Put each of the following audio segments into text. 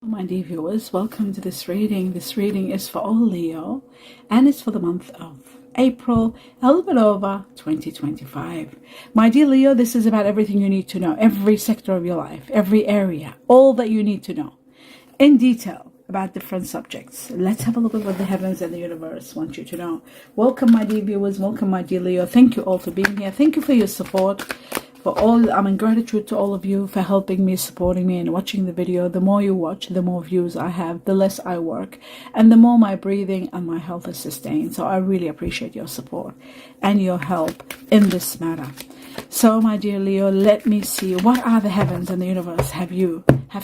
My dear viewers, welcome to this reading. This reading is for all Leo and it's for the month of April, a little bit over 2025. My dear Leo, this is about everything you need to know, every sector of your life, every area, all that you need to know in detail about different subjects. Let's have a look at what the heavens and the universe want you to know. Welcome, my dear viewers. Welcome, my dear Leo. Thank you all for being here. Thank you for your support. I'm in gratitude to all of you for helping me, supporting me, and watching the video. The more you watch, the more views I have, the less I work, and the more my breathing and my health is sustained. So I really appreciate your support and your help in this matter. So, my dear Leo, let me see, what are the heavens and the universe have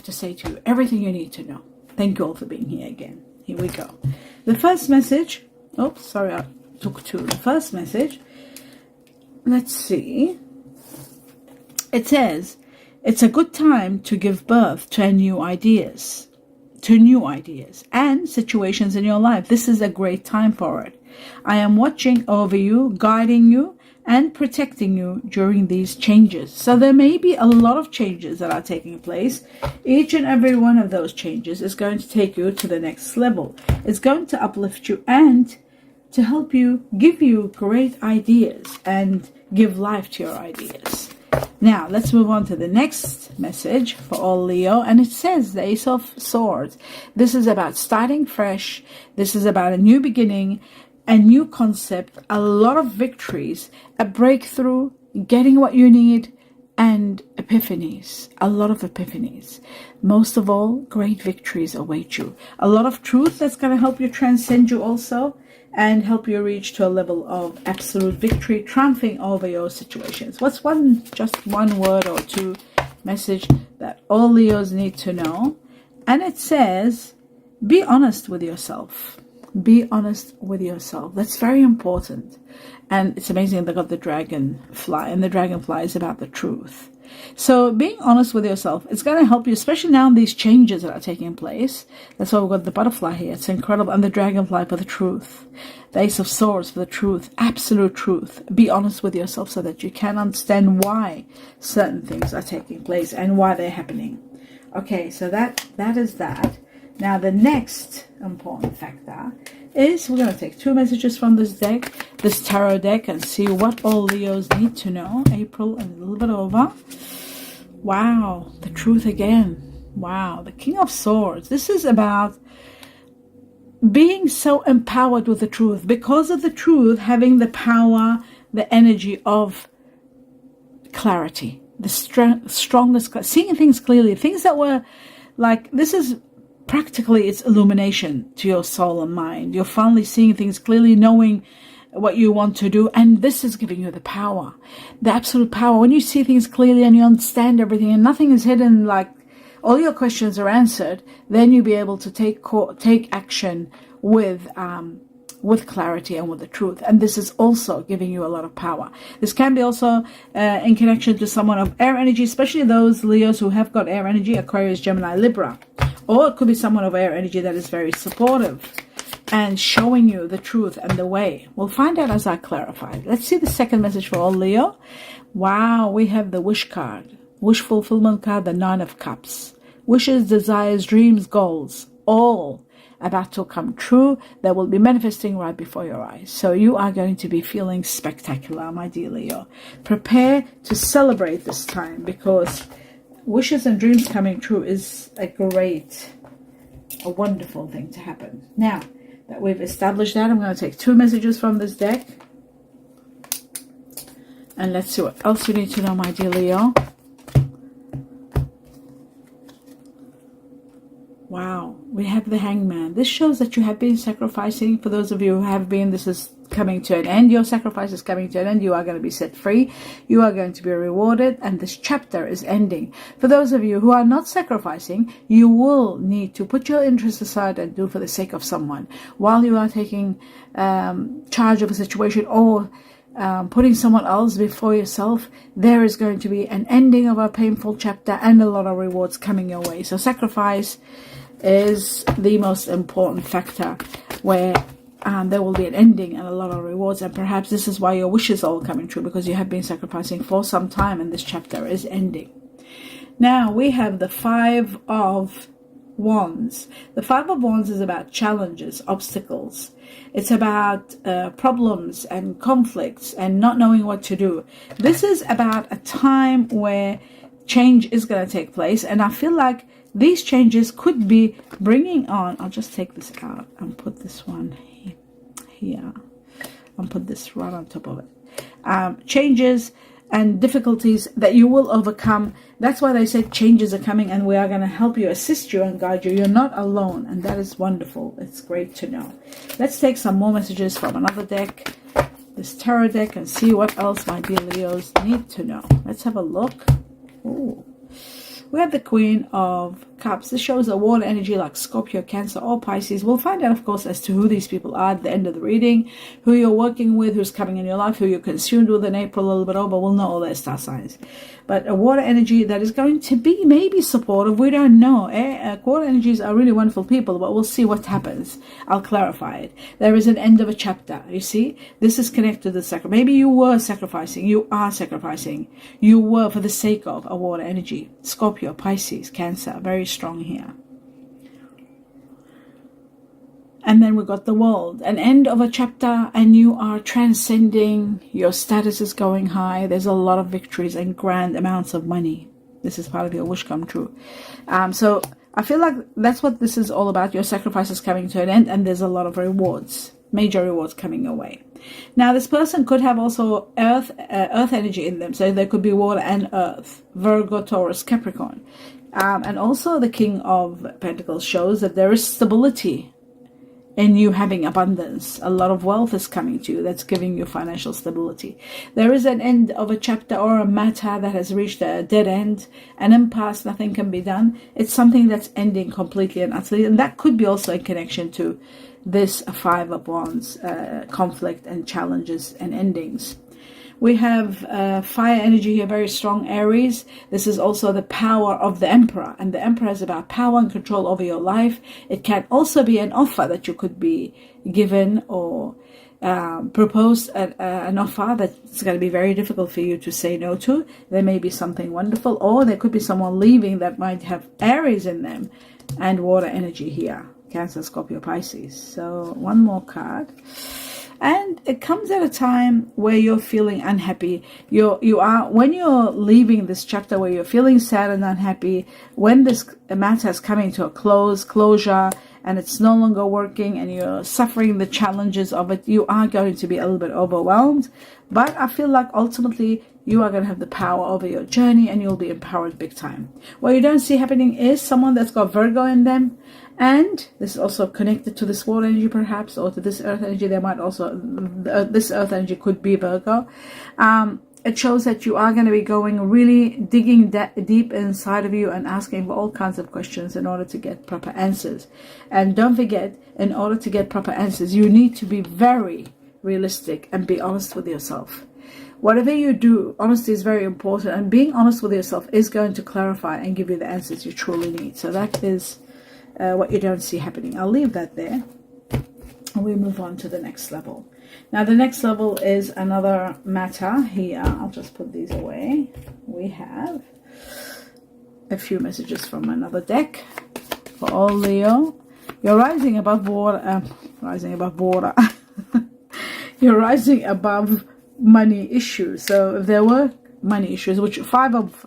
to say to you? Everything you need to know. Thank you all for being here again. Here we go. The first message. Oops, sorry, I took two. The first message. Let's see. It says, it's a good time to give birth to new ideas and situations in your life. This is a great time for it. I am watching over you, guiding you, and protecting you during these changes. So there may be a lot of changes that are taking place. Each and every one of those changes is going to take you to the next level. It's going to uplift you and to help you, give you great ideas and give life to your ideas. Now, let's move on to the next message for all Leo. And it says the Ace of Swords. This is about starting fresh. This is about a new beginning, a new concept, a lot of victories, a breakthrough, getting what you need, and epiphanies. A lot of epiphanies. Most of all, great victories await you. A lot of truth that's going to help you transcend you also, and help you reach to a level of absolute victory, triumphing over your situations. What's just one word or two message that all Leos need to know? And it says, be honest with yourself. Be honest with yourself. That's very important. And it's amazing they got the dragonfly, and the dragonfly is about the truth. So being honest with yourself, it's going to help you, especially now in these changes that are taking place. That's why we've got the butterfly here. It's incredible. And the dragonfly for the truth. The Ace of Swords for the truth. Absolute truth. Be honest with yourself so that you can understand why certain things are taking place and why they're happening. Okay, so that is that. Now the next important factor is we're going to take two messages from this deck, this tarot deck, and see what all Leos need to know. April and a little bit over. Wow, the truth again. Wow, the King of Swords. This is about being so empowered with the truth. Because of the truth, having the power, the energy of clarity. The strongest, seeing things clearly. Things that were like, this is practically it's illumination to your soul and mind. You're finally seeing things clearly, knowing what you want to do, and this is giving you the power, the absolute power. When you see things clearly and you understand everything and nothing is hidden, like all your questions are answered, then you'll be able to take action with clarity and with the truth. And this is also giving you a lot of power. This can be also in connection to someone of air energy, especially those Leos who have got air energy, Aquarius, Gemini, Libra. Or it could be someone of air energy that is very supportive and showing you the truth and the way. We'll find out as I clarify. Let's see the second message for all Leo. Wow, we have the wish card. Wish fulfillment card, the Nine of Cups. Wishes, desires, dreams, goals, all about to come true. That will be manifesting right before your eyes. So you are going to be feeling spectacular, my dear Leo. Prepare to celebrate this time, because wishes and dreams coming true is a wonderful thing to happen. Now that we've established that, I'm going to take two messages from this deck. And let's see what else you need to know, my dear Leo. Wow, we have the Hangman. This shows that you have been sacrificing. For those of you who have been, this is coming to an end. Your sacrifice is coming to an end. You are going to be set free. You are going to be rewarded, and this chapter is ending. For those of you who are not sacrificing, you will need to put your interests aside and do for the sake of someone while you are taking charge of a situation, or putting someone else before yourself. There is going to be an ending of a painful chapter and a lot of rewards coming your way. So sacrifice is the most important factor, where there will be an ending and a lot of rewards. And perhaps this is why your wishes are all coming true, because you have been sacrificing for some time and this chapter is ending. Now we have the Five of Wands. The Five of Wands is about challenges, obstacles. It's about problems and conflicts and not knowing what to do. This is about a time where change is going to take place, and I feel like these changes could be bringing on, I'll just take this out and put this one here and put this right on top of it. Changes and difficulties that you will overcome. That's why they said changes are coming, and we are going to help you, assist you, and guide you. You're not alone, and that is wonderful. It's great to know. Let's take some more messages from another deck, this tarot deck, and see what else my dear Leos need to know. Let's have a look. Ooh. We have the Queen of Cups. This shows a water energy like Scorpio, Cancer, or Pisces. We'll find out, of course, as to who these people are at the end of the reading, who you're working with, who's coming in your life, who you're consumed with in April a little bit over. We'll know all their star signs. But a water energy that is going to be maybe supportive. We don't know. Water energies are really wonderful people, but we'll see what happens. I'll clarify it. There is an end of a chapter. You see, this is connected to the sacrifice. Maybe you were sacrificing. You are sacrificing. You were for the sake of a water energy. Scorpio, Pisces, Cancer, very strong here. And then we got the World, an end of a chapter, and you are transcending. Your status is going high. There's a lot of victories and grand amounts of money. This is part of your wish come true. So I feel like that's what this is all about. Your sacrifice is coming to an end, and there's a lot of rewards, major rewards coming your way. Now, this person could have also earth energy in them. So there could be water and earth, Virgo, Taurus, Capricorn. And also the King of Pentacles shows that there is stability in you having abundance. A lot of wealth is coming to you that's giving you financial stability. There is an end of a chapter or a matter that has reached a dead end, an impasse, nothing can be done. It's something that's ending completely and utterly, and that could be also in connection to this Five of Wands, conflict and challenges and endings. We have fire energy here, very strong, Aries. This is also the power of the Emperor. And the Emperor is about power and control over your life. It can also be an offer that you could be given or proposed an offer that's going to be very difficult for you to say no to. There may be something wonderful, or there could be someone leaving that might have Aries in them and water energy here. Cancer, Scorpio, Pisces. So one more card. And it comes at a time where you're feeling unhappy. You are, when you're leaving this chapter where you're feeling sad and unhappy, when this matter is coming to a closure, and it's no longer working, and you're suffering the challenges of it, you are going to be a little bit overwhelmed. But I feel like ultimately you are going to have the power over your journey, and you'll be empowered big time. What you don't see happening is someone that's got Virgo in them. And this is also connected to this water energy perhaps, or to this earth energy. There might also, this earth energy could be Virgo. It shows that you are going to be going really digging deep inside of you and asking for all kinds of questions in order to get proper answers. And don't forget, in order to get proper answers, you need to be very realistic and be honest with yourself. Whatever you do, honesty is very important, and being honest with yourself is going to clarify and give you the answers you truly need. So that is what you don't see happening. I'll leave that there, and we move on to the next level. Now the next level is another matter here. I'll just put these away. We have a few messages from another deck for all Leo. You're rising above water. You're rising above money issues. So if there were money issues, which Five of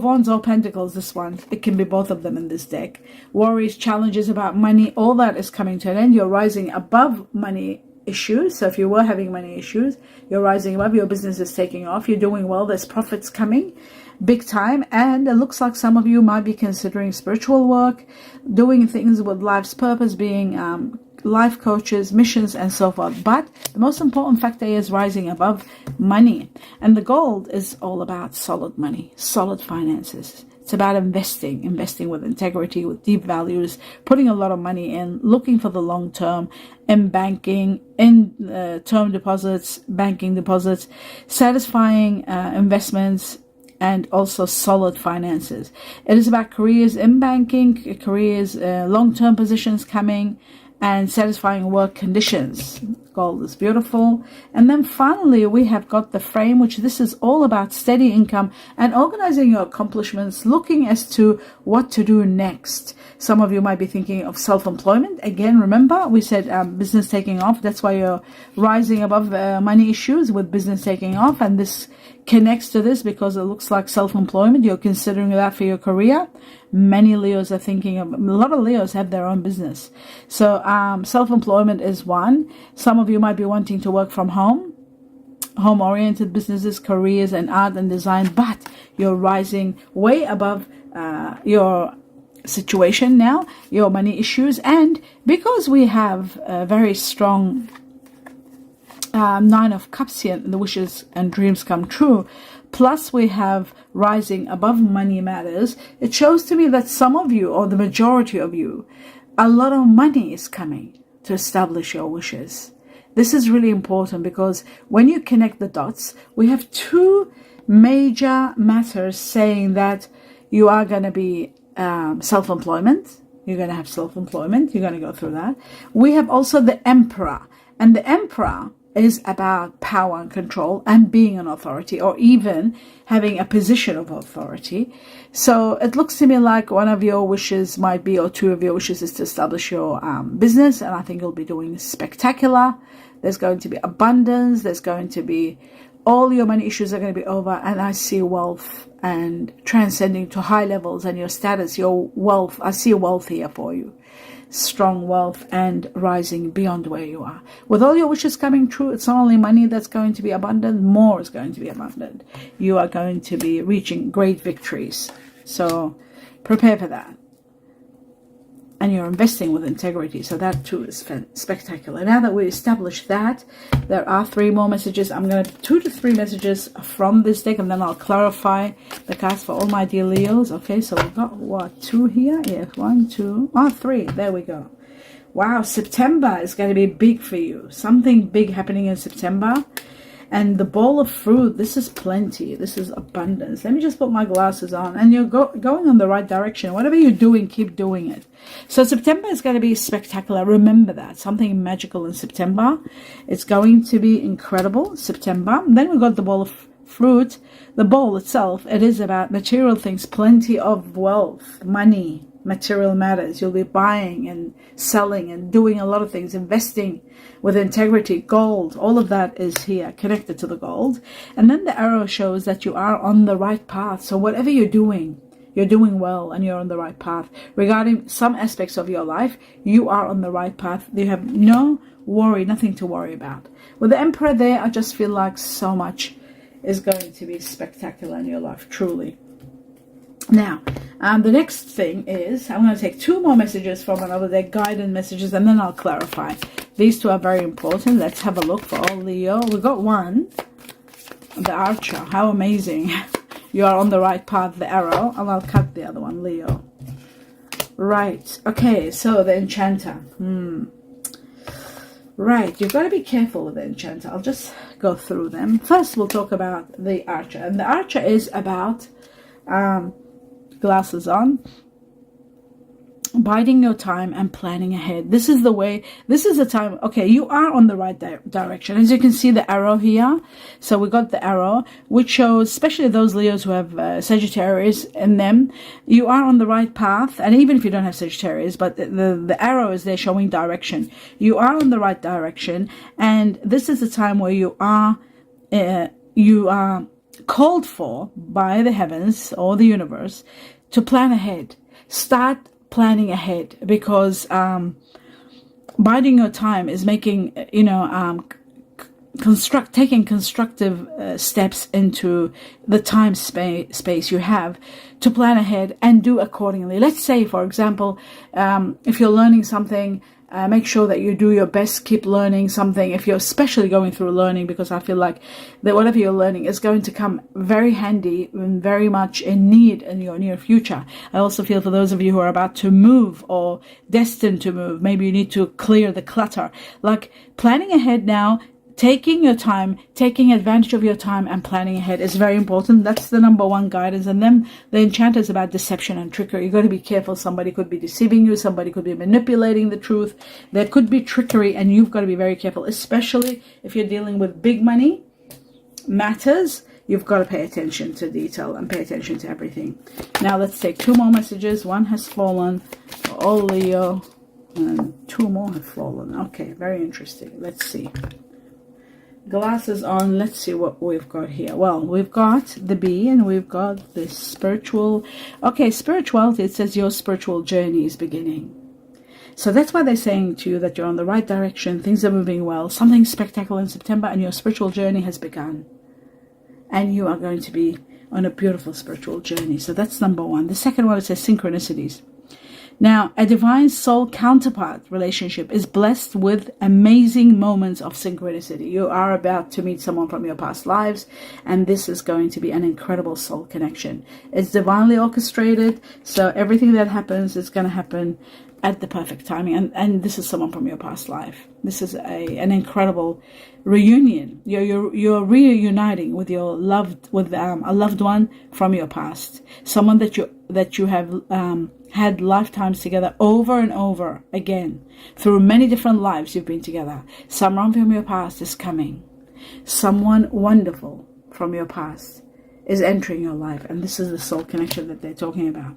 Wands or Pentacles, this one, it can be both of them in this deck. Worries, challenges about money, all that is coming to an end. You're rising above money issues. So if you were having money issues, you're rising above. Your business is taking off. You're doing well. There's profits coming big time. And it looks like some of you might be considering spiritual work, doing things with life's purpose, being life coaches, missions, and so forth. But the most important factor is rising above money. And the gold is all about solid money, solid finances. It's about investing with integrity, with deep values, putting a lot of money in, looking for the long term, in banking, in term deposits, banking deposits, satisfying investments, and also solid finances. It is about careers in banking, careers, long-term positions coming, and satisfying work conditions. Gold is beautiful. And then finally, we have got the frame, which this is all about steady income and organizing your accomplishments, looking as to what to do next. Some of you might be thinking of self-employment. Again, remember, we said business taking off. That's why you're rising above money issues with business taking off. And this connects to this because it looks like self-employment. You're considering that for your career. Many Leos are thinking of, a lot of Leos have their own business. So self-employment is one. Some of you might be wanting to work from home, home-oriented businesses, careers, and art and design, but you're rising way above your situation now, your money issues. And because we have a very strong Nine of Cups here, the wishes and dreams come true, plus we have rising above money matters, it shows to me that some of you, or the majority of you, a lot of money is coming to establish your wishes. This is really important because when you connect the dots, we have two major matters saying that you are going to be self-employment. You're going to have self-employment. You're going to go through that. We have also the Emperor. And the Emperor is about power and control and being an authority, or even having a position of authority. So it looks to me like one of your wishes might be, or two of your wishes, is to establish your business. And I think you'll be doing spectacular. There's going to be abundance. There's going to be, all your money issues are going to be over. And I see wealth and transcending to high levels, and your status, your wealth. I see wealth here for you. Strong wealth and rising beyond where you are. With all your wishes coming true, it's not only money that's going to be abundant, more is going to be abundant. You are going to be reaching great victories. So prepare for that. And you're investing with integrity. So that too is spectacular. Now that we established that, there are three more messages. I'm going to 2 to 3 messages from this deck, and then I'll clarify the cards for all my dear Leos. Okay, so we've got what, 2 here? Yes, 1, 2, 3. There we go. Wow, September is going to be big for you. Something big happening in September. And the bowl of fruit, this is plenty. This is abundance. Let me just put my glasses on. And you're going on the right direction. Whatever you're doing, keep doing it. So September is going to be spectacular. Remember that. Something magical in September. It's going to be incredible, September. Then we've got the bowl of fruit. The bowl itself, it is about material things. Plenty of wealth, money, material matters. You'll be buying and selling and doing a lot of things, investing with integrity. Gold, all of that is here connected to the gold. And then the arrow shows that you are on the right path. So whatever you're doing well, and you're on the right path. Regarding some aspects of your life, you are on the right path. You have no worry, nothing to worry about. With the Emperor there, I just feel like so much is going to be spectacular in your life, truly. Now, the next thing is, I'm going to take 2 more messages from another deck, guidance messages, and then I'll clarify. These 2 are very important. Let's have a look for all Leo. We got one, the Archer. How amazing. You are on the right path, the arrow, and I'll cut the other one, Leo. Right. Okay, so the Enchanter. Right, you've got to be careful with the Enchanter. I'll just go through them. First, we'll talk about the Archer. And the Archer is about glasses on, biding your time and planning ahead. This is the way, this is the time. Okay, you are on the right direction. As you can see, the arrow here. So we got the arrow, which shows, especially those Leos who have Sagittarius in them, you are on the right path. And even if you don't have Sagittarius, but the arrow is there showing direction. You are on the right direction. And this is the time where you are called for by the heavens or the universe to plan ahead. Start planning ahead, because biding your time is making, taking constructive steps into the time space you have to plan ahead and do accordingly. Let's say, for example, if you're learning something, make sure that you do your best, keep learning something. If you're especially going through learning, because I feel like that whatever you're learning is going to come very handy and very much in need in your near future. I also feel for those of you who are about to move or destined to move, maybe you need to clear the clutter. Like planning ahead now taking your time, taking advantage of your time and planning ahead is very important. That's the number one guidance. And then the enchanter is about deception and trickery. You've got to be careful. Somebody could be deceiving you. Somebody could be manipulating the truth. There could be trickery, and you've got to be very careful, especially if you're dealing with big money matters. You've got to pay attention to detail and pay attention to everything. Now let's take 2 more messages. One has fallen for all Leo, and 2 more have fallen. Okay, very interesting. Let's see. Glasses on. Let's see what we've got here. Well, we've got the bee, and we've got this spiritual. Okay, spirituality. It says your spiritual journey is beginning. So that's why they're saying to you that you're on the right direction. Things are moving well. Something spectacular in September, and your spiritual journey has begun. And you are going to be on a beautiful spiritual journey. So that's number one. The second one, it says synchronicities. Now, a divine soul counterpart relationship is blessed with amazing moments of synchronicity. You are about to meet someone from your past lives, and this is going to be an incredible soul connection. It's divinely orchestrated, so everything that happens is going to happen at the perfect timing, and this is someone from your past life. This is an incredible reunion. You're reuniting with your a loved one from your past, someone that you have had lifetimes together over and over again. Through many different lives you've been together. Someone from your past is coming. Someone wonderful from your past is entering your life, and this is the soul connection that they're talking about.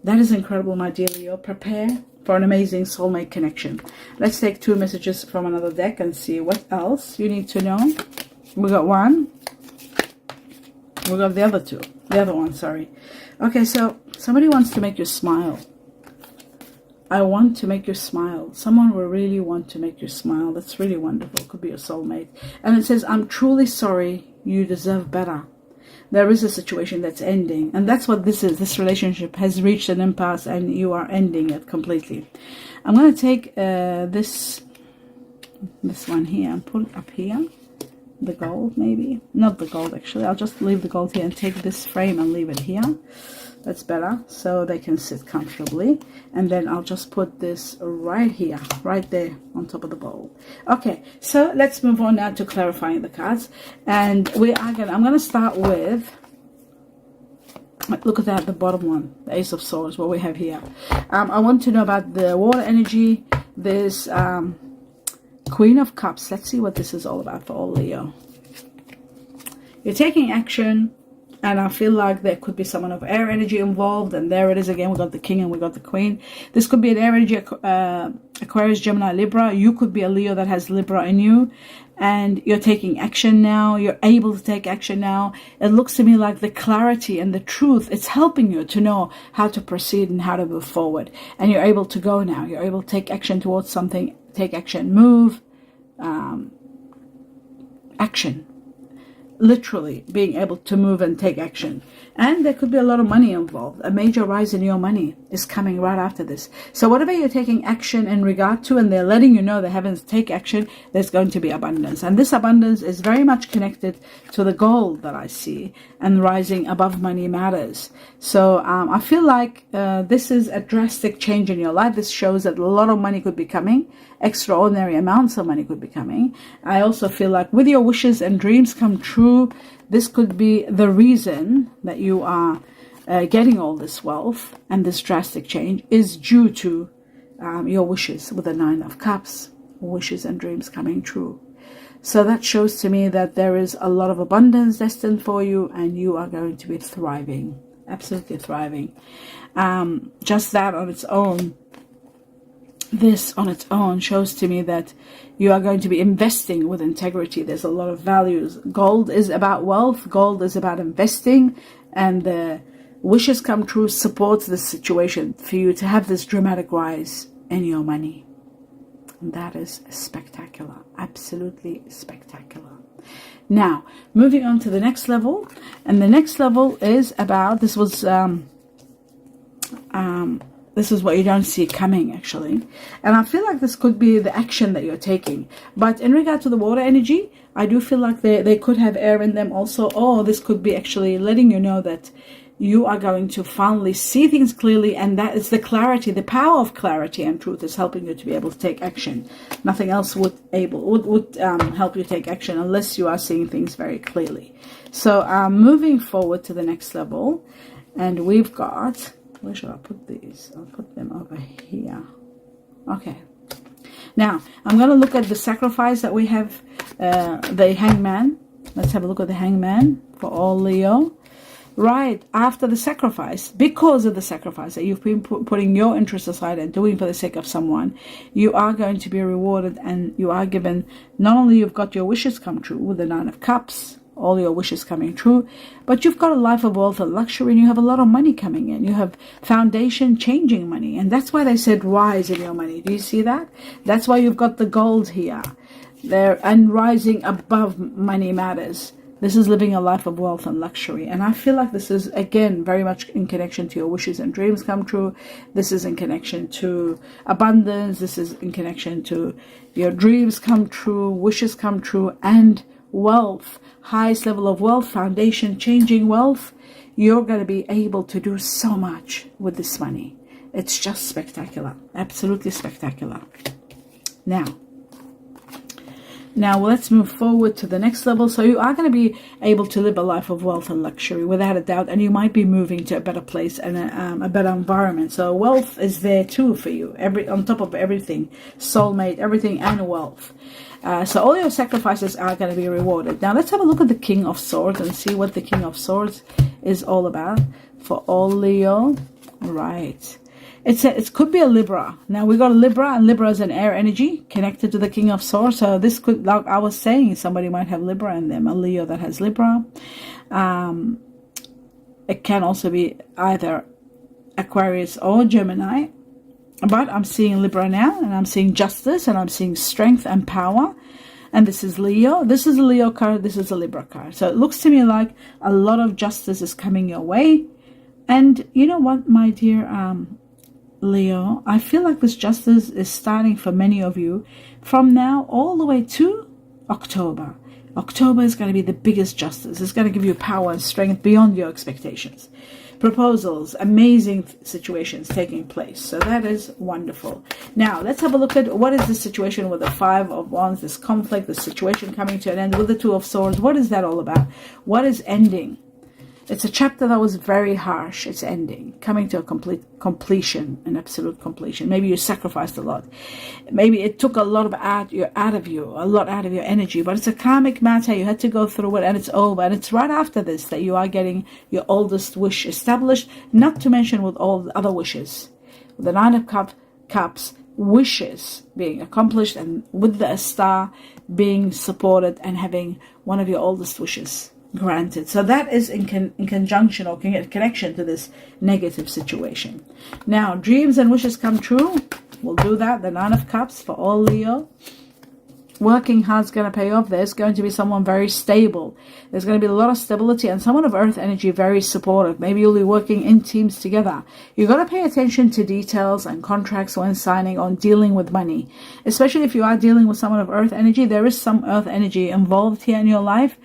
That is incredible, my dear Leo. Prepare for an amazing soulmate connection. Let's take 2 messages from another deck and see what else you need to know. We got one. We got the other 2. The other one, sorry. Okay, so somebody wants to make you smile. I want to make you smile. Someone will really want to make you smile. That's really wonderful. Could be your soulmate. And it says, I'm truly sorry. You deserve better. There is a situation that's ending, and that's what this is. This relationship has reached an impasse, and you are ending it completely. I'm going to take this one here and put it up here. The gold, maybe. Not the gold, actually. I'll just leave the gold here and take this frame and leave it here. That's better, so they can sit comfortably. And then I'll just put this right here, right there on top of the bowl. Okay, so let's move on now to clarifying the cards. And I'm gonna start with, look at that, the bottom one, the Ace of Swords, what we have here. I want to know about the water energy. There's Queen of Cups. Let's see what this is all about for all Leo. You're taking action. And I feel like there could be someone of air energy involved. And there it is again. We got the King and we got the Queen. This could be an air energy, Aquarius, Gemini, Libra. You could be a Leo that has Libra in you. And you're taking action now. You're able to take action now. It looks to me like the clarity and the truth, it's helping you to know how to proceed and how to move forward. And you're able to go now. You're able to take action towards something. Take action. Move. Action. Literally being able to move and take action. And there could be a lot of money involved. A major rise in your money is coming right after this. So whatever you're taking action in regard to, and they're letting you know, the heavens take action, there's going to be abundance. And this abundance is very much connected to the gold that I see, and rising above money matters. So I feel like this is a drastic change in your life. This shows that a lot of money could be coming. Extraordinary amounts of money could be coming. I also feel like with your wishes and dreams come true, this could be the reason that you are getting all this wealth, and this drastic change is due to your wishes with the 9 of Cups, wishes and dreams coming true. So that shows to me that there is a lot of abundance destined for you, and you are going to be thriving, absolutely thriving. Just that on its own, this on its own shows to me that you are going to be investing with integrity. There's a lot of values. Gold is about wealth. Gold is about investing. And the wishes come true supports this situation for you to have this dramatic rise in your money. And that is spectacular. Absolutely spectacular. Now, moving on to the next level. And the next level is about, this is what you don't see coming, actually. And I feel like this could be the action that you're taking. But in regard to the water energy, I do feel like they could have air in them also. Or this could be actually letting you know that you are going to finally see things clearly, and that is the clarity, the power of clarity and truth is helping you to be able to take action. Nothing else would help you take action unless you are seeing things very clearly. So moving forward to the next level, and we've got, where should I put these? I'll put them over here. Okay. Now, I'm going to look at the sacrifice that we have, the hangman. Let's have a look at the hangman for all Leo. Right after the sacrifice, because of the sacrifice that you've been putting your interests aside and doing for the sake of someone, you are going to be rewarded, and you are given, not only you've got your wishes come true with the Nine of Cups, all your wishes coming true, but you've got a life of wealth and luxury, and you have a lot of money coming in. You have foundation changing money, and that's why they said rise in your money. Do you see that? That's why you've got the gold here there, and rising above money matters. This is living a life of wealth and luxury. And I feel like this is, again, very much in connection to your wishes and dreams come true. This is in connection to abundance. This is in connection to your dreams come true, wishes come true, and wealth. Highest level of wealth, foundation, changing wealth. You're going to be able to do so much with this money. It's just spectacular. Absolutely spectacular. Now let's move forward to the next level. So you are going to be able to live a life of wealth and luxury without a doubt, and you might be moving to a better place and a better environment. So wealth is there too for you, on top of everything, soulmate, everything, and wealth. So all your sacrifices are going to be rewarded. Now let's have a look at the King of Swords and see what the King of Swords is all about for all Leo. Right. It could be a Libra. Now we got a Libra, and Libra is an air energy connected to the King of Swords. So this could, like I was saying, somebody might have Libra in them, a Leo that has Libra. It can also be either Aquarius or Gemini. But I'm seeing Libra now, and I'm seeing justice, and I'm seeing strength and power. And this is Leo. This is a Leo card. This is a Libra card. So it looks to me like a lot of justice is coming your way. And you know what, my dear Leo, I feel like this justice is starting for many of you from now all the way to October. October is going to be the biggest justice. It's going to give you power and strength beyond your expectations. Proposals, amazing situations taking place. So that is wonderful. Now, let's have a look at what is the situation with the Five of Wands, this conflict, this situation coming to an end with the Two of Swords. What is that all about? What is ending? It's a chapter that was very harsh. It's ending, coming to a completion, an absolute completion. Maybe you sacrificed a lot. Maybe it took a lot out of your energy. But it's a karmic matter. You had to go through it, and it's over. And it's right after this that you are getting your oldest wish established. Not to mention with all the other wishes, with the Nine of Cups, wishes being accomplished, and with the star being supported and having one of your oldest wishes granted. So that is in conjunction or connection to this negative situation. Now, dreams and wishes come true. We'll do that. The Nine of Cups for all Leo. Working hard is going to pay off. There's going to be someone very stable. There's going to be a lot of stability, and someone of earth energy very supportive. Maybe you'll be working in teams together. You've got to pay attention to details and contracts when signing on dealing with money. Especially if you are dealing with someone of earth energy, there is some earth energy involved here in your life.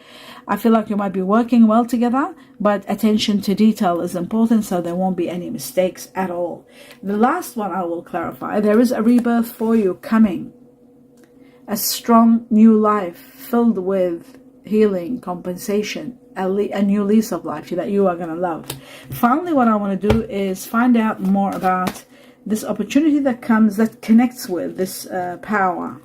I feel like you might be working well together, but attention to detail is important, so there won't be any mistakes at all. The last one I will clarify, there is a rebirth for you coming. A strong new life filled with healing, compensation, a new lease of life that you are going to love. Finally, what I want to do is find out more about this opportunity that connects with this power,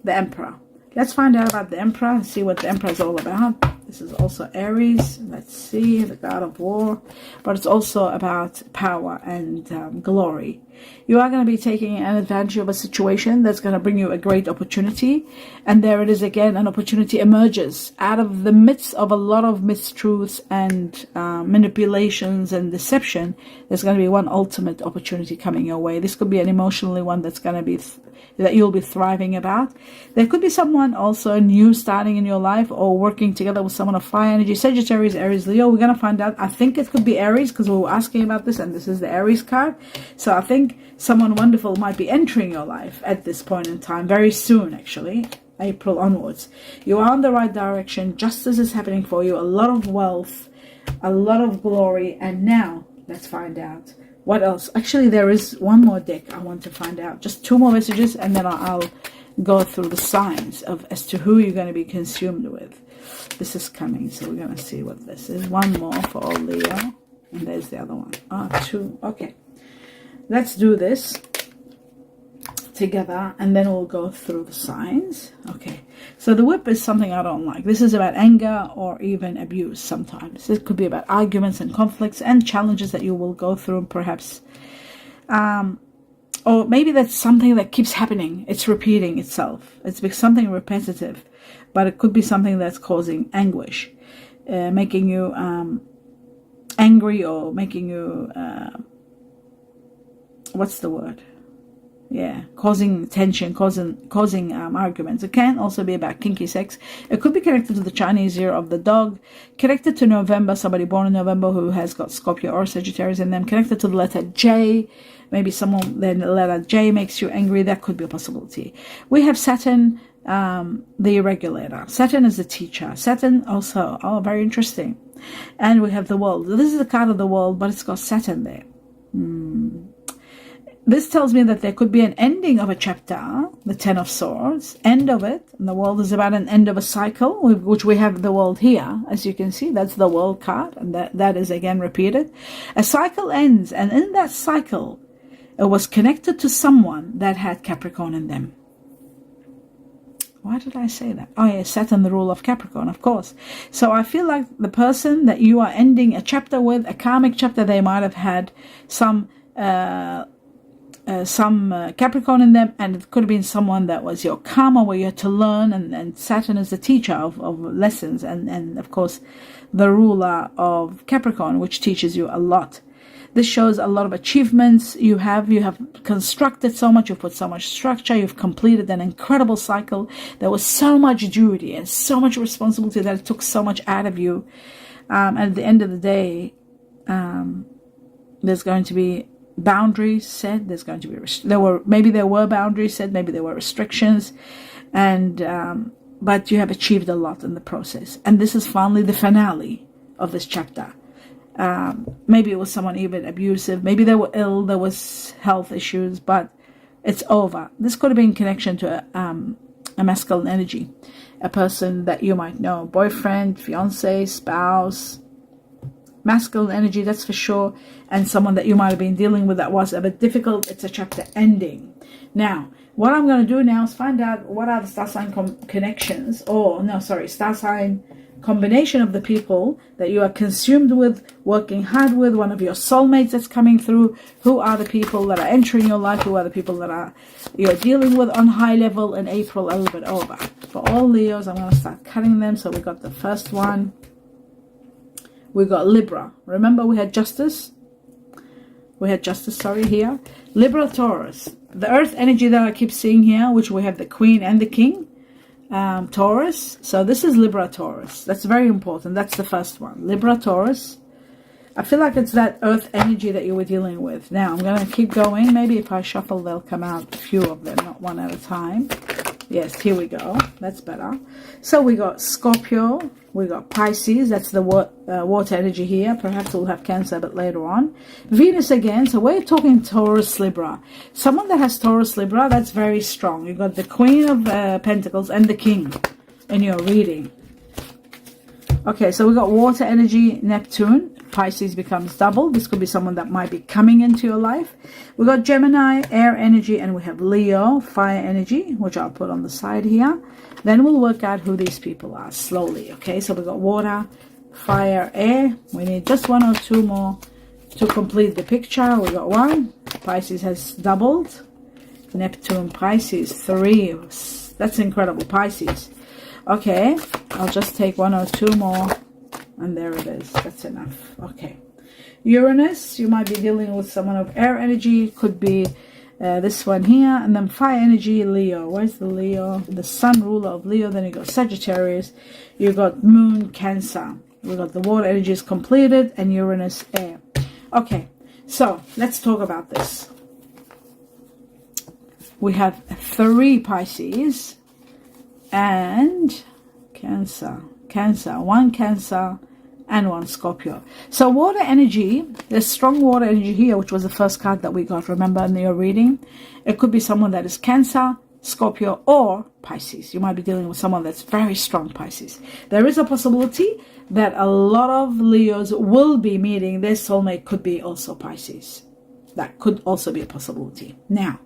the Emperor. Let's find out about the Emperor and see what the Emperor is all about. This is also Aries. Let's see, the God of War. But it's also about power and glory. You are going to be taking advantage of a situation that's going to bring you a great opportunity. And there it is again, an opportunity emerges out of the midst of a lot of mistruths and manipulations and deception. There's going to be one ultimate opportunity coming your way. This could be an emotionally one that's going to be that you'll be thriving about. There could be someone also new starting in your life, or working together with someone of fire energy. Sagittarius, Aries, Leo. We're going to find out. I think it could be Aries because we were asking about this, and this is the Aries card. So I think someone wonderful might be entering your life at this point in time, very soon actually, April onwards. You are on the right direction. Justice is happening for you. A lot of wealth, a lot of glory. And now let's find out what else. Actually, there is one more deck I want to find out. Just 2 more messages, and then I'll go through the signs of as to who you're going to be consumed with. This is coming, so we're going to see what this is. One more for all Leo, and there's the other one. 2. Okay, let's do this together, and then we'll go through the signs. Okay, so the whip is something I don't like. This is about anger or even abuse sometimes. It could be about arguments and conflicts and challenges that you will go through, perhaps. Or maybe that's something that keeps happening. It's repeating itself. It's something repetitive, but it could be something that's causing anguish, making you angry, or making you, what's the word? Yeah, causing tension, causing arguments. It can also be about kinky sex. It could be connected to the Chinese year of the dog, connected to November, somebody born in November who has got Scorpio or Sagittarius in them, connected to the letter J. Maybe someone, then the letter J makes you angry. That could be a possibility. We have Saturn, the regulator. Saturn is the teacher. Saturn also, very interesting. And we have the world. This is the card of the world, but it's got Saturn there. This tells me that there could be an ending of a chapter, the 10 of Swords, end of it. And the world is about an end of a cycle, which we have the world here. As you can see, that's the world card, and that is again repeated. A cycle ends, and in that cycle, it was connected to someone that had Capricorn in them. Why did I say that? Oh yeah, Saturn, the rule of Capricorn, of course. So I feel like the person that you are ending a chapter with, a karmic chapter, they might have had some Capricorn in them, and it could have been someone that was your karma, where you had to learn, and Saturn is the teacher of lessons, and of course the ruler of Capricorn, which teaches you a lot. This shows a lot of achievements you have constructed so much, you've put so much structure, you've completed an incredible cycle. There was so much duty and so much responsibility that it took so much out of you, and at the end of the day, there's going to be boundaries set. There's going to be maybe there were boundaries set, maybe there were restrictions, and but you have achieved a lot in the process, and this is finally the finale of this chapter. Maybe it was someone even abusive, maybe they were ill, there was health issues, but it's over. This could have been in connection to a masculine energy, a person that you might know, boyfriend, fiance, spouse, masculine energy, that's for sure, and someone that you might have been dealing with that was a bit difficult. It's a chapter ending. Now, what I'm going to do now is find out what are the star sign connections, star sign combination of the people that you are consumed with, working hard with, one of your soulmates that's coming through. Who are the people that are entering your life? Who are the people that you're dealing with on high level in April, a little bit over? For all Leos, I'm going to start cutting them. So we got the first one. We got Libra. Remember we had Justice? Here. Libra, Taurus. The earth energy that I keep seeing here, which we have the Queen and the King. Taurus. So this is Libra, Taurus. That's very important. That's the first one. Libra, Taurus. I feel like it's that earth energy that you were dealing with. Now, I'm going to keep going. Maybe if I shuffle, they'll come out, a few of them, not one at a time. Yes, here we go. That's better. So we got Scorpio. We got Pisces. That's the water energy here. Perhaps we'll have Cancer a bit later on. Venus again. So we're talking Taurus, Libra. Someone that has Taurus, Libra, that's very strong. You got the Queen of Pentacles and the King in your reading. Okay, so we got water energy, Neptune. Pisces becomes double. This could be someone that might be coming into your life. We got Gemini, air energy, and we have Leo, fire energy, which I'll put on the side here. Then we'll work out who these people are slowly. Okay, so we got water, fire, air. We need just 1 or 2 more to complete the picture. We got 1. Pisces has doubled. Neptune, Pisces, 3. That's incredible, Pisces. Okay, I'll just take 1 or 2 more. And there it is. That's enough. Okay. Uranus, you might be dealing with someone of air energy. Could be this one here. And then fire energy, Leo. Where's the Leo? The sun ruler of Leo. Then you got Sagittarius. You got Moon, Cancer. We got the water energy is completed. And Uranus, air. Okay. So let's talk about this. We have 3 Pisces and Cancer. 1 Cancer and one Scorpio. So water energy, there's strong water energy here, which was the first card that we got, remember, in your reading. It could be someone that is Cancer, Scorpio, or Pisces. You might be dealing with someone that's very strong Pisces. There is a possibility that a lot of Leos will be meeting their soulmate, could be also Pisces. That could also be a possibility. Now,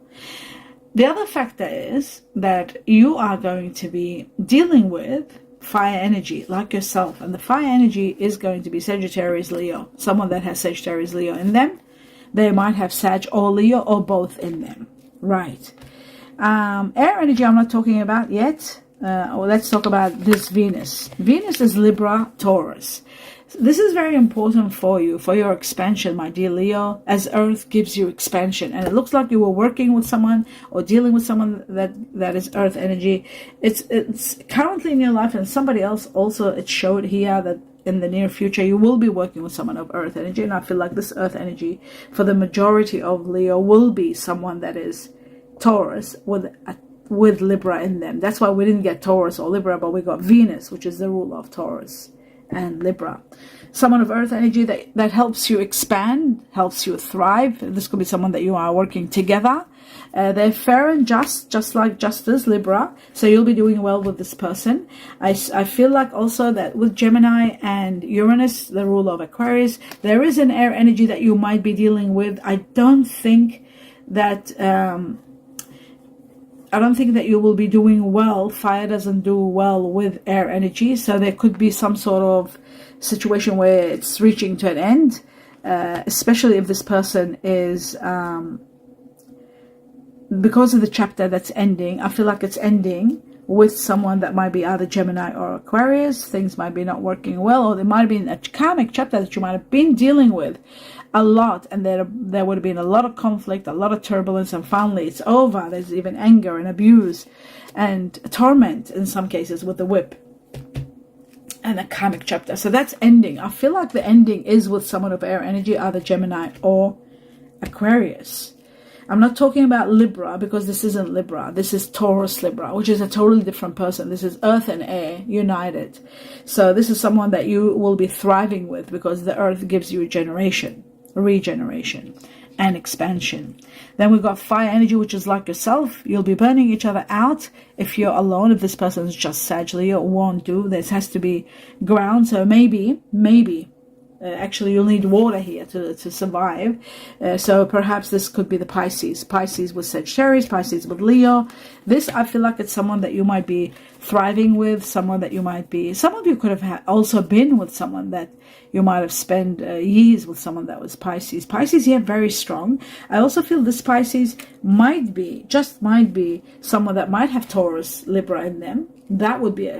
the other factor is that you are going to be dealing with fire energy like yourself, and the fire energy is going to be Sagittarius, Leo. Someone that has Sagittarius, Leo in them. They might have Sag or Leo or both in them, right? Air energy I'm not talking about yet. Let's talk about this Venus. Venus is Libra, Taurus. This is very important for you, for your expansion, my dear Leo, as Earth gives you expansion. And it looks like you were working with someone or dealing with someone that is Earth energy. It's currently in your life, and somebody else also, it showed here that in the near future you will be working with someone of Earth energy. And I feel like this Earth energy for the majority of Leo will be someone that is Taurus with Libra in them. That's why we didn't get Taurus or Libra, but we got Venus, which is the ruler of Taurus and Libra. Someone of Earth energy that helps you expand, helps you thrive. This could be someone that you are working together. They're fair and just like justice, Libra. So you'll be doing well with this person. I feel like also that with Gemini and Uranus, the ruler of Aquarius, there is an air energy that you might be dealing with. I don't think that you will be doing well. Fire doesn't do well with air energy. So there could be some sort of situation where it's reaching to an end, especially if this person is, because of the chapter that's ending, I feel like it's ending with someone that might be either Gemini or Aquarius. Things might be not working well, or there might have been a karmic chapter that you might have been dealing with a lot, and there would have been a lot of conflict, a lot of turbulence, and finally it's over. There's even anger and abuse and torment in some cases with the whip and a karmic chapter. So that's ending. I feel like the ending is with someone of air energy, either Gemini or Aquarius. I'm not talking about Libra, because this isn't Libra. This is Taurus Libra, which is a totally different person. This is earth and air united. So this is someone that you will be thriving with, because the earth gives you regeneration and expansion. Then we've got fire energy, which is like yourself. You'll be burning each other out if you're alone. If this person is just Sag, Leo, won't do. This has to be ground. So maybe actually you'll need water here to survive. So perhaps this could be the Pisces with Sagittarius, Pisces with Leo. This, I feel like it's someone that you might be thriving with, someone that you might be, some of you could have also been with someone that you might have spent years with, someone that was Pisces here, very strong. I also feel this Pisces might be someone that might have Taurus, Libra in them. That would be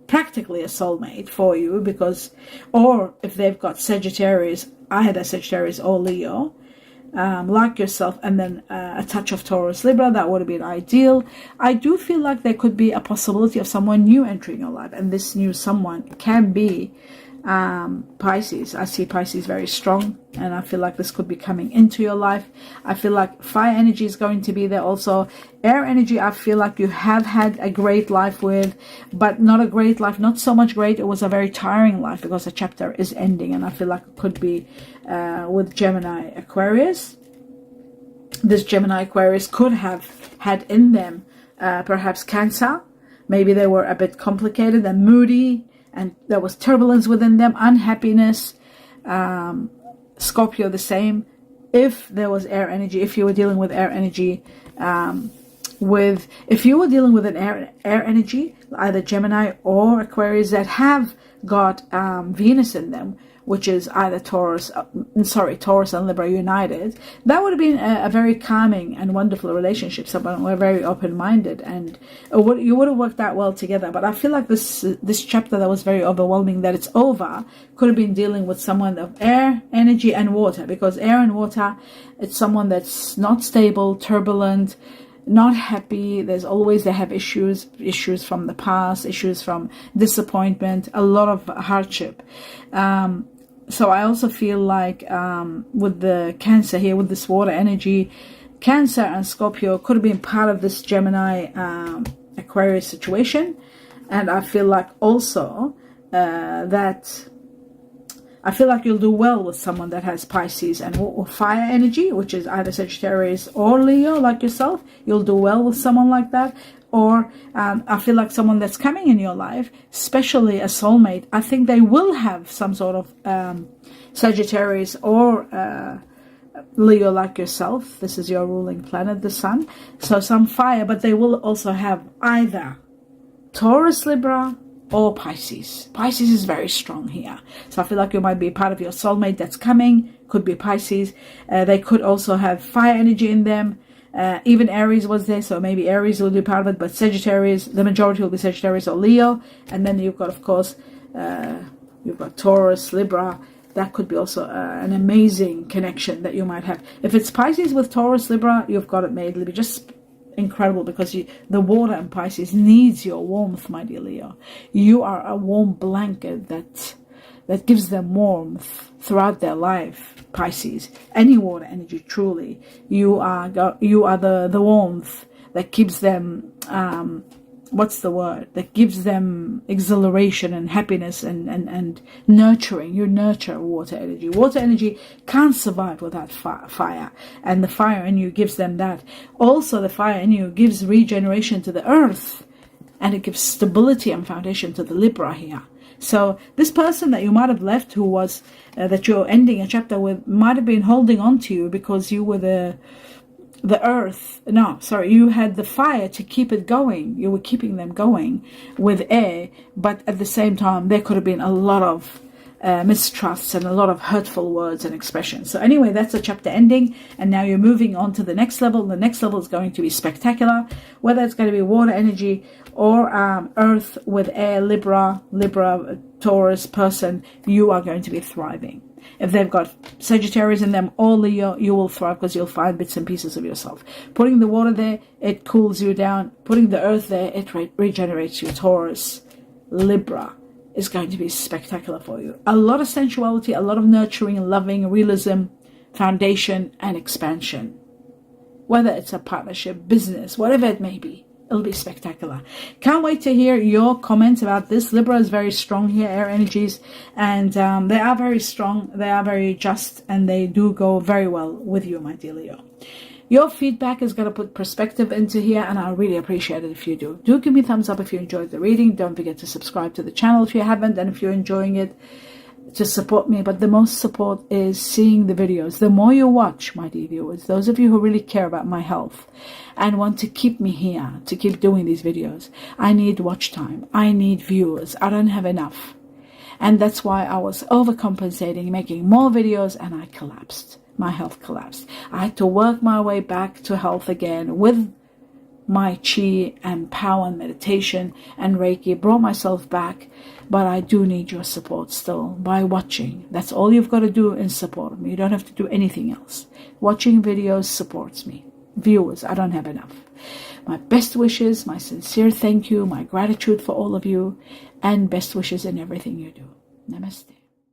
practically a soulmate for you, because, or if they've got Sagittarius, either Sagittarius or Leo, like yourself, and then a touch of Taurus, Libra, that would have been ideal. I do feel like there could be a possibility of someone new entering your life, and this new someone can be Pisces. I see Pisces very strong, and I feel like this could be coming into your life. I feel like fire energy is going to be there also. Air energy, I feel like you have had a great life with, but not a great life, not so much great. It was a very tiring life, because the chapter is ending, and I feel like it could be with Gemini Aquarius. This Gemini Aquarius could have had in them perhaps Cancer. Maybe they were a bit complicated and moody, and there was turbulence within them, unhappiness. Scorpio the same. If there was air energy, if you were dealing with air energy, if you were dealing with an air energy, either Gemini or Aquarius that have got Venus in them, which is either Taurus and Libra united, that would have been a very calming and wonderful relationship. Someone were very open-minded, and you would have worked out well together. But I feel like this chapter that was very overwhelming, that it's over, could have been dealing with someone of air, energy, and water, because air and water, it's someone that's not stable, turbulent, not happy. They have issues from the past, issues from disappointment, a lot of hardship. So I also feel like with the Cancer here, with this water energy, Cancer and Scorpio could have been part of this Gemini Aquarius situation. And I feel like also that I feel like you'll do well with someone that has Pisces and or fire energy, which is either Sagittarius or Leo, like yourself. You'll do well with someone like that. Or I feel like someone that's coming in your life, especially a soulmate, I think they will have some sort of Sagittarius or Leo like yourself. This is your ruling planet, the sun. So some fire, but they will also have either Taurus, Libra, or Pisces. Pisces is very strong here. So I feel like you might be part of your soulmate that's coming. Could be Pisces. They could also have fire energy in them. Even Aries was there, so maybe Aries will be part of it, but Sagittarius, the majority will be Sagittarius or Leo. And then you've got, of course, you've got Taurus, Libra. That could be also an amazing connection that you might have. If it's Pisces with Taurus, Libra, you've got it made. It'll be just incredible, because the water in Pisces needs your warmth, my dear Leo. You are a warm blanket that gives them warmth throughout their life, Pisces. Any water energy, truly. You are the warmth that keeps them, what's the word? That gives them exhilaration and happiness and nurturing. You nurture water energy. Water energy can't survive without fire. And the fire in you gives them that. Also, the fire in you gives regeneration to the earth. And it gives stability and foundation to the Libra here. So this person that you might have left, who was that you're ending a chapter with, might have been holding on to you because you were the earth. No, sorry, you had the fire to keep it going. You were keeping them going with air, but at the same time there could have been a lot of mistrusts and a lot of hurtful words and expressions. So anyway, that's the chapter ending, and now you're moving on to the next level. The next level is going to be spectacular, whether it's going to be water energy or earth with air, Libra, Taurus person. You are going to be thriving. If they've got Sagittarius in them or Leo, you will thrive, because you'll find bits and pieces of yourself. Putting the water there, it cools you down. Putting the earth there, it regenerates you. Taurus, Libra is going to be spectacular for you. A lot of sensuality, a lot of nurturing, loving, realism, foundation, and expansion. Whether it's a partnership, business, whatever it may be, it'll be spectacular. Can't wait to hear your comments about this. Libra is very strong here, air energies, and they are very strong, they are very just, and they do go very well with you, my dear Leo. Your feedback is going to put perspective into here, and I'll really appreciate it if you do. Do give me a thumbs up if you enjoyed the reading. Don't forget to subscribe to the channel if you haven't, and if you're enjoying it, to support me. But the most support is seeing the videos. The more you watch, my dear viewers, those of you who really care about my health and want to keep me here, to keep doing these videos, I need watch time. I need viewers. I don't have enough. And that's why I was overcompensating, making more videos, and I collapsed. My health collapsed. I had to work my way back to health again with my chi and power and meditation and Reiki. Brought myself back, but I do need your support still by watching. That's all you've got to do in support of me. You don't have to do anything else. Watching videos supports me. Viewers, I don't have enough. My best wishes, my sincere thank you, my gratitude for all of you, and best wishes in everything you do. Namaste.